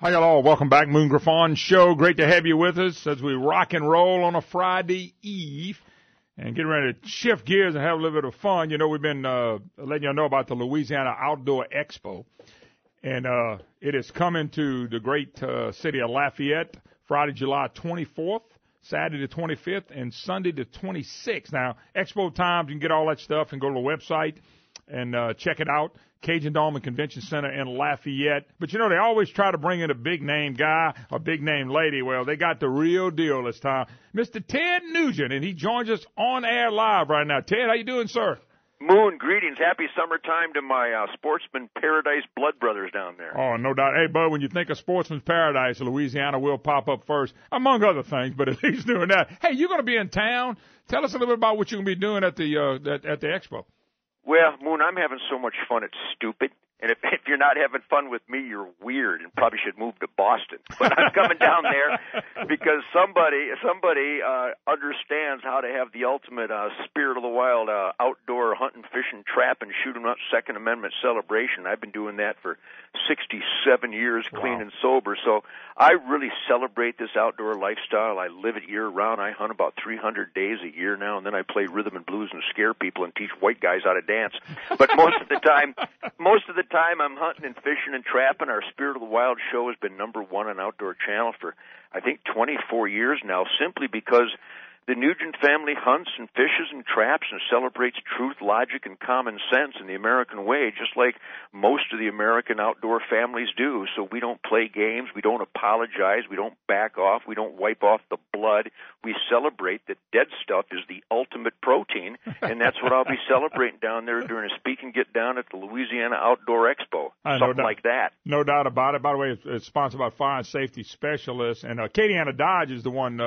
Hi, hello. Welcome back, Moon Griffon Show. Great to have you with us as we rock and roll on a Friday eve and get ready to shift gears and have a little bit of fun. You know, we've been letting you know about the Louisiana Outdoor Expo, and it is coming to the great city of Lafayette Friday, July 24th, Saturday the 25th, and Sunday the 26th. Now, Expo times, you can get all that stuff and go to the website and check it out. Cajundome Convention Center in Lafayette. But, you know, they always try to bring in a big-name guy or big-name lady. Well, they got the real deal this time. Mr. Ted Nugent, and he joins us on air live right now. Ted, how you doing, sir? Moon, greetings. Happy summertime to my Sportsman Paradise blood brothers down there. Oh, no doubt. Hey, bud, when you think of Sportsman's Paradise, Louisiana will pop up first, among other things, but at least doing that. Hey, you're going to be in town. Tell us a little bit about what you're going to be doing at the Expo. Well, Moon, I'm having so much fun, it's stupid. And if you're not having fun with me, you're weird and probably should move to Boston. But I'm coming down there because somebody understands how to have the ultimate spirit of the wild outdoor hunting, fishing, trapping, shoot 'em up Second Amendment celebration. I've been doing that for 67 years, clean and sober. So I really celebrate this outdoor lifestyle. I live it year-round. I hunt about 300 days a year now, and then I play rhythm and blues and scare people and teach white guys how to dance. But most of the time I'm hunting and fishing and trapping. Our Spirit of the Wild show has been number one on Outdoor Channel for, I think, 24 years now, simply because the Nugent family hunts and fishes and traps and celebrates truth, logic, and common sense in the American way, just like most of the American outdoor families do. So we don't play games. We don't apologize. We don't back off. We don't wipe off the blood. We celebrate that dead stuff is the ultimate protein, and that's what I'll be celebrating down there during a speak and get down at the Louisiana Outdoor Expo, something like that. No doubt about it. By the way, it's sponsored by Fire and Safety Specialists, and Acadiana Dodge is the one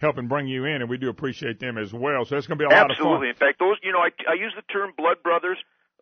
helping bring you in, and we do appreciate them as well. So it's going to be a lot of fun. Absolutely. In fact, those, you know, I use the term blood brothers,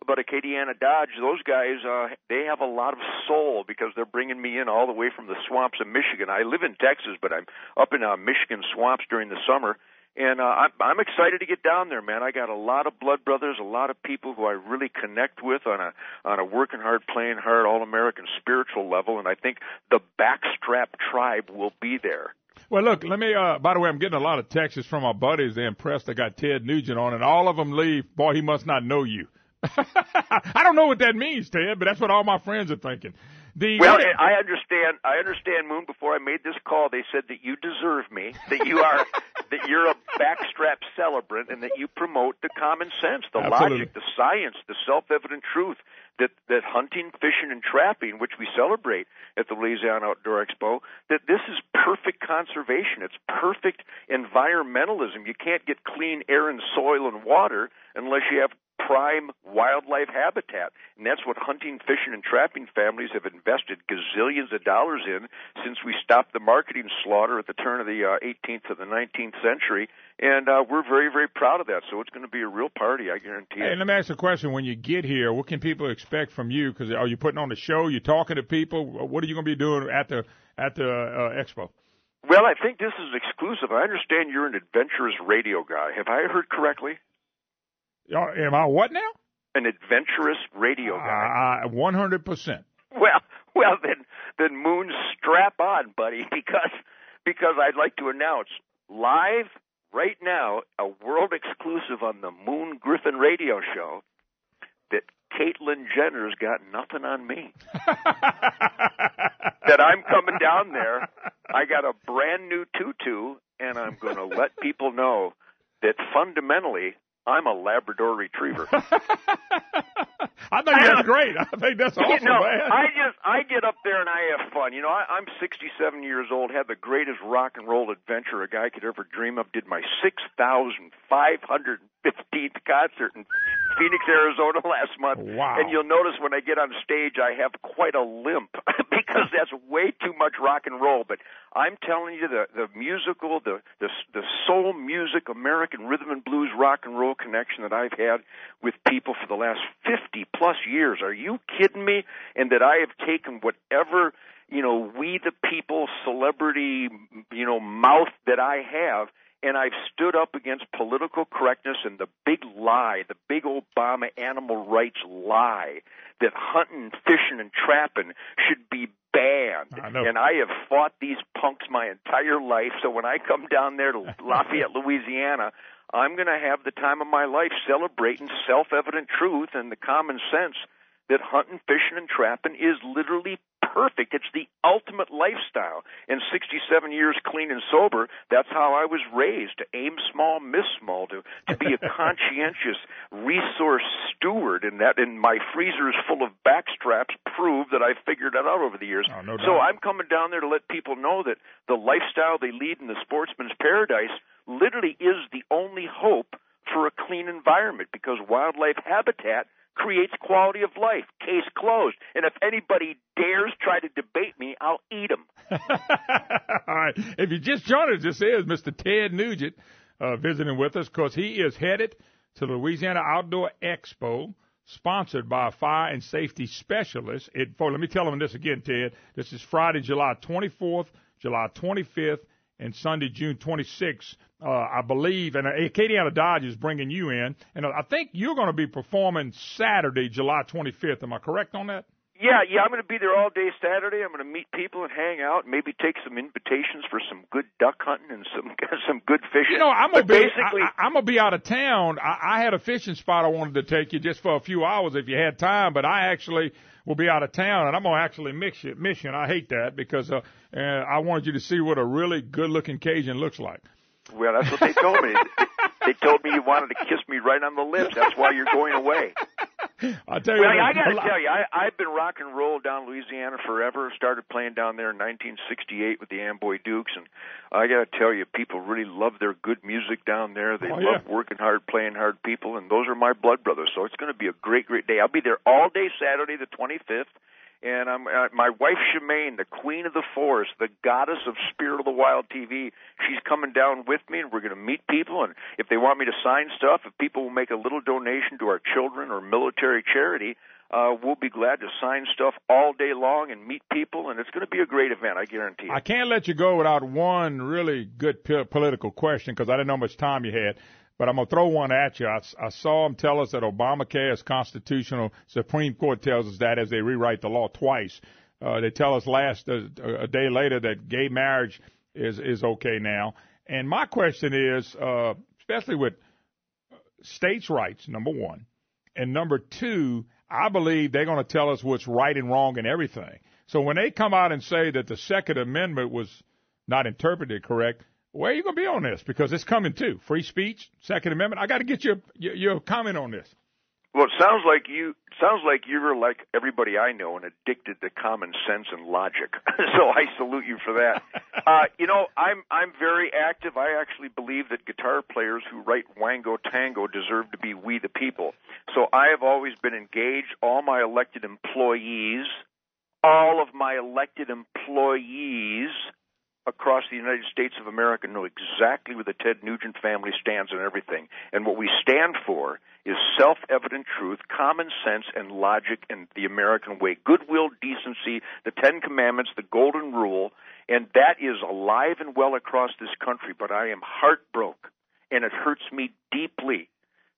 but Acadiana Dodge, those guys, they have a lot of soul because they're bringing me in all the way from the swamps of Michigan. I live in Texas, but I'm up in Michigan swamps during the summer, and I'm excited to get down there, man. I got a lot of blood brothers, a lot of people who I really connect with on a working hard, playing hard, all-American spiritual level, and I think the Backstrap tribe will be there. Well, look, let me, by the way, I'm getting a lot of texts from my buddies. They're impressed I got Ted Nugent on, and all of them leave, boy, he must not know you. I don't know what that means, Ted, but that's what all my friends are thinking. I understand, Moon. Before I made this call, they said that you deserve me, that you're a backstrap celebrant, and that you promote the common sense, the logic, the science, the self-evident truth that hunting, fishing, and trapping, which we celebrate at the Louisiana Outdoor Expo, that this is perfect conservation. It's perfect environmentalism. You can't get clean air and soil and water unless you have prime wildlife habitat. And that's what hunting, fishing, and trapping families have invested gazillions of dollars in since we stopped the marketing slaughter at the turn of the 18th to the 19th century. And we're very, very proud of that. So it's going to be a real party, I guarantee it. Hey, let me ask a question. When you get here, what can people expect from you? Because are you putting on a show? You're talking to people? What are you going to be doing at the expo? Well, I think this is exclusive. I understand you're an adventurous radio guy. Have I heard correctly? Am I what now? An adventurous radio guy. 100%. Well, then Moon, strap on, buddy, because I'd like to announce live right now, a world exclusive on the Moon Griffon radio show, that Caitlyn Jenner's got nothing on me. That I'm coming down there. I got a brand new tutu, and I'm going to let people know that fundamentally I'm a Labrador Retriever. I think that's great. I think that's awesome, man. I get up there and I have fun. You know, I'm 67 years old, had the greatest rock and roll adventure a guy could ever dream of, did my 6,515th concert in Phoenix, Arizona last month. Wow. And you'll notice when I get on stage, I have quite a limp because that's way too much rock and roll. But I'm telling you, the musical, the soul music, American rhythm and blues, rock and roll connection that I've had with people for the last 50-plus years. Are you kidding me? And that I have taken whatever, you know, we the people celebrity, you know, mouth that I have, and I've stood up against political correctness and the big lie, the big Obama animal rights lie, that hunting, fishing, and trapping should be bad banned. I know. And I have fought these punks my entire life. So when I come down there to Lafayette, Louisiana, I'm going to have the time of my life celebrating self-evident truth and the common sense that hunting, fishing, and trapping is literally perfect. It's the ultimate lifestyle. In 67 years clean and sober, that's how I was raised, to aim small, miss small, to be a conscientious resource steward, and my freezers full of backstraps prove that I figured that out over the years. Oh, no doubt. So I'm coming down there to let people know that the lifestyle they lead in the sportsman's paradise literally is the only hope for a clean environment, because wildlife habitat creates quality of life. Case closed. And if anybody dares try to debate me, I'll eat them. All right. If you just joined us, this is Mr. Ted Nugent visiting with us, because he is headed to the Louisiana Outdoor Expo, sponsored by a fire and safety specialist. Let me tell them this again, Ted. This is Friday, July 24th, July 25th, and Sunday, June 26th, I believe. And Acadiana Dodge is bringing you in. And I think you're going to be performing Saturday, July 25th. Am I correct on that? Yeah, I'm going to be there all day Saturday. I'm going to meet people and hang out, maybe take some invitations for some good duck hunting and some good fishing. You know, I'm gonna be out of town. I had a fishing spot I wanted to take you just for a few hours if you had time, but I actually will be out of town, and I'm gonna actually miss you. And I hate that, because I wanted you to see what a really good-looking Cajun looks like. Well, that's what they told me. They told me you wanted to kiss me right on the lips. That's why you're going away. I'll tell you. Well, I got to tell you, I've been rock and roll down Louisiana forever. Started playing down there in 1968 with the Amboy Dukes, and I got to tell you, people really love their good music down there. They love working hard, playing hard people, and those are my blood brothers. So it's going to be a great, great day. I'll be there all day Saturday, the 25th. And my wife, Shemaine, the queen of the forest, the goddess of Spirit of the Wild TV, she's coming down with me, and we're going to meet people. And if they want me to sign stuff, if people will make a little donation to our children or military charity, we'll be glad to sign stuff all day long and meet people. And it's going to be a great event, I guarantee you. I can't let you go without one really good political question, because I didn't know how much time you had. But I'm going to throw one at you. I saw them tell us that Obamacare is constitutional. Supreme Court tells us that as they rewrite the law twice. They tell us a day later that gay marriage is okay now. And my question is, especially with states' rights, number one, and number two, I believe they're going to tell us what's right and wrong and everything. So when they come out and say that the Second Amendment was not interpreted correct, where are you going to be on this? Because it's coming too. Free speech, Second Amendment. I got to get your comment on this. Well, it sounds like you're like everybody I know and addicted to common sense and logic. So I salute you for that. I'm very active. I actually believe that guitar players who write Wango Tango deserve to be we the people. So I have always been engaged. All of my elected employees across the United States of America know exactly where the Ted Nugent family stands on everything. And what we stand for is self-evident truth, common sense, and logic in the American way. Goodwill, decency, the Ten Commandments, the Golden Rule, and that is alive and well across this country. But I am heartbroken, and it hurts me deeply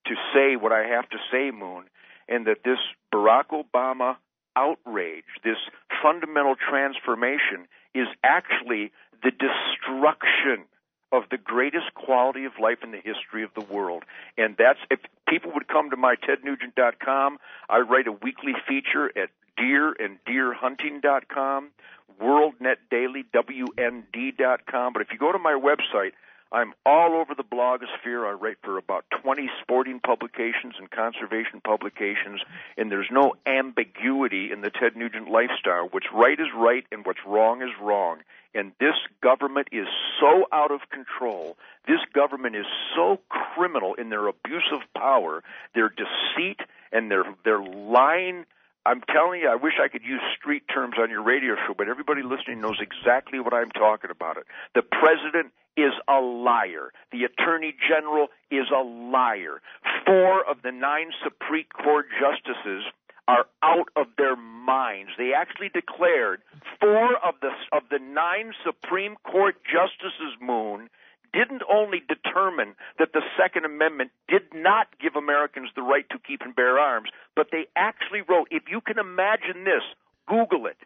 to say what I have to say, Moon, and that this Barack Obama outrage, this fundamental transformation, is actually the destruction of the greatest quality of life in the history of the world. And that's, if people would come to my tednugent.com, I write a weekly feature at deeranddeerhunting.com, WorldNet Daily, WND.com. But if you go to my website, I'm all over the blogosphere. I write for about 20 sporting publications and conservation publications, and there's no ambiguity in the Ted Nugent lifestyle. What's right is right, and what's wrong is wrong. And this government is so out of control. This government is so criminal in their abuse of power, their deceit, and their lying. I'm telling you, I wish I could use street terms on your radio show, but everybody listening knows exactly what I'm talking about. The president is a liar. The attorney general is a liar. 4 of the 9 Supreme Court justices are out of their minds. They actually declared 4 of the 9 Supreme Court justices, Moon, didn't only determine that the Second Amendment did not give Americans the right to keep and bear arms, but they actually wrote, if you can imagine this, Google it,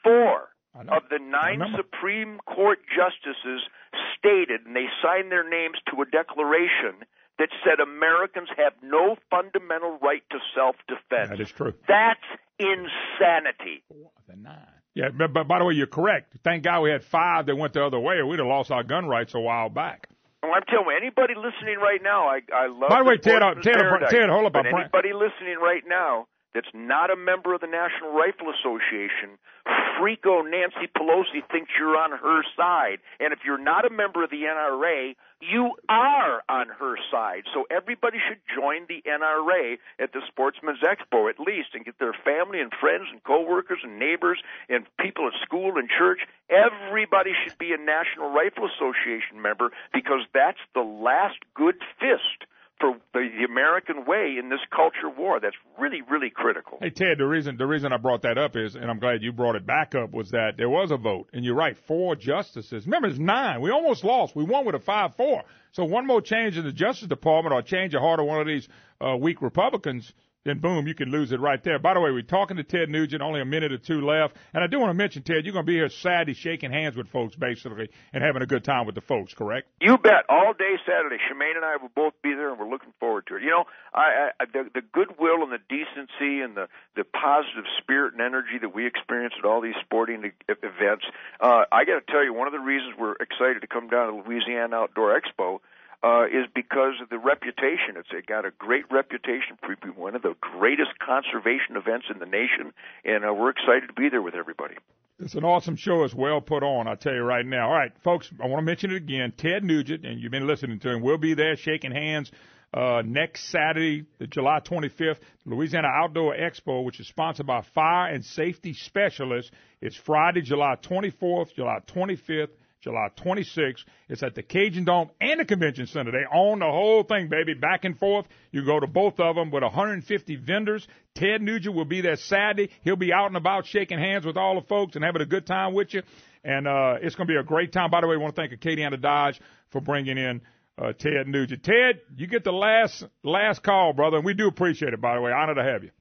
4 of the 9 Supreme Court justices stated, and they signed their names to a declaration that said Americans have no fundamental right to self-defense. That is true. That's insanity. 4 of the 9. Yeah, but by the way, you're correct. Thank God we had 5 that went the other way, or we'd have lost our gun rights a while back. Well, I'm telling you, anybody listening right now, I love. By the way, Ted, hold up. But anybody listening right now that's not a member of the National Rifle Association, freako Nancy Pelosi thinks you're on her side. And if you're not a member of the NRA, you are on her side. So everybody should join the NRA at the Sportsman's Expo at least and get their family and friends and coworkers and neighbors and people at school and church. Everybody should be a National Rifle Association member because that's the last good fist for the American way in this culture war. That's really, really critical. Hey, Ted, the reason I brought that up is, and I'm glad you brought it back up, was that there was a vote. And you're right, 4 justices. Remember, it's 9. We almost lost. We won with a 5-4. So one more change in the Justice Department or change the heart of one of these weak Republicans, then boom, you can lose it right there. By the way, we're talking to Ted Nugent, only a minute or 2 left. And I do want to mention, Ted, you're going to be here Saturday shaking hands with folks, basically, and having a good time with the folks, correct? You bet. All day Saturday. Shemaine and I will both be there, and we're looking forward to it. You know, the goodwill and the decency and the positive spirit and energy that we experience at all these sporting events, I got to tell you, one of the reasons we're excited to come down to Louisiana Outdoor Expo is because of the reputation. It's got a great reputation for being one of the greatest conservation events in the nation, and we're excited to be there with everybody. It's an awesome show. It's well put on, I'll tell you right now. All right, folks, I want to mention it again. Ted Nugent, and you've been listening to him, we'll be there shaking hands next Saturday, the July 25th, Louisiana Outdoor Expo, which is sponsored by Fire and Safety Specialists. It's Friday, July 24th, July 25th, July 26th. It's at the Cajundome and the Convention Center. They own the whole thing, baby, back and forth. You go to both of them with 150 vendors. Ted Nugent will be there Saturday. He'll be out and about shaking hands with all the folks and having a good time with you. And it's going to be a great time. By the way, I want to thank Acadiana Dodge for bringing in Ted Nugent. Ted, you get the last call, brother, and we do appreciate it, by the way. Honor to have you.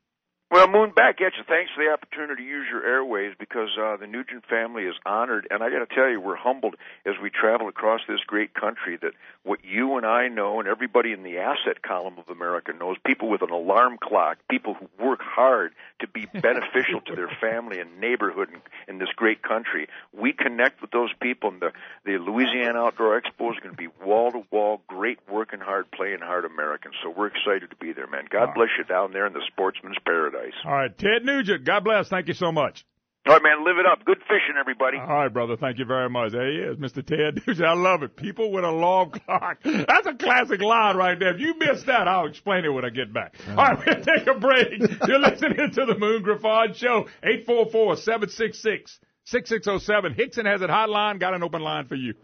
Well, Moon, back at you. Thanks for the opportunity to use your airways because the Nugent family is honored. And I got to tell you, we're humbled as we travel across this great country that what you and I know and everybody in the asset column of America knows, people with an alarm clock, people who work hard to be beneficial to their family and neighborhood in this great country. We connect with those people, and the Louisiana Outdoor Expo is going to be wall-to-wall, great working hard, playing hard Americans. So we're excited to be there, man. God bless you down there in the sportsman's paradise. All right, Ted Nugent, God bless. Thank you so much. All right, man, live it up. Good fishing, everybody. All right, brother. Thank you very much. There he is, Mr. Ted Nugent. I love it. People with alarm clock. That's a classic line right there. If you missed that, I'll explain it when I get back. All right, we'll take a break. You're listening to the Moon Griffon Show, 844-766-6607. Hickson has it hotline. Got an open line for you.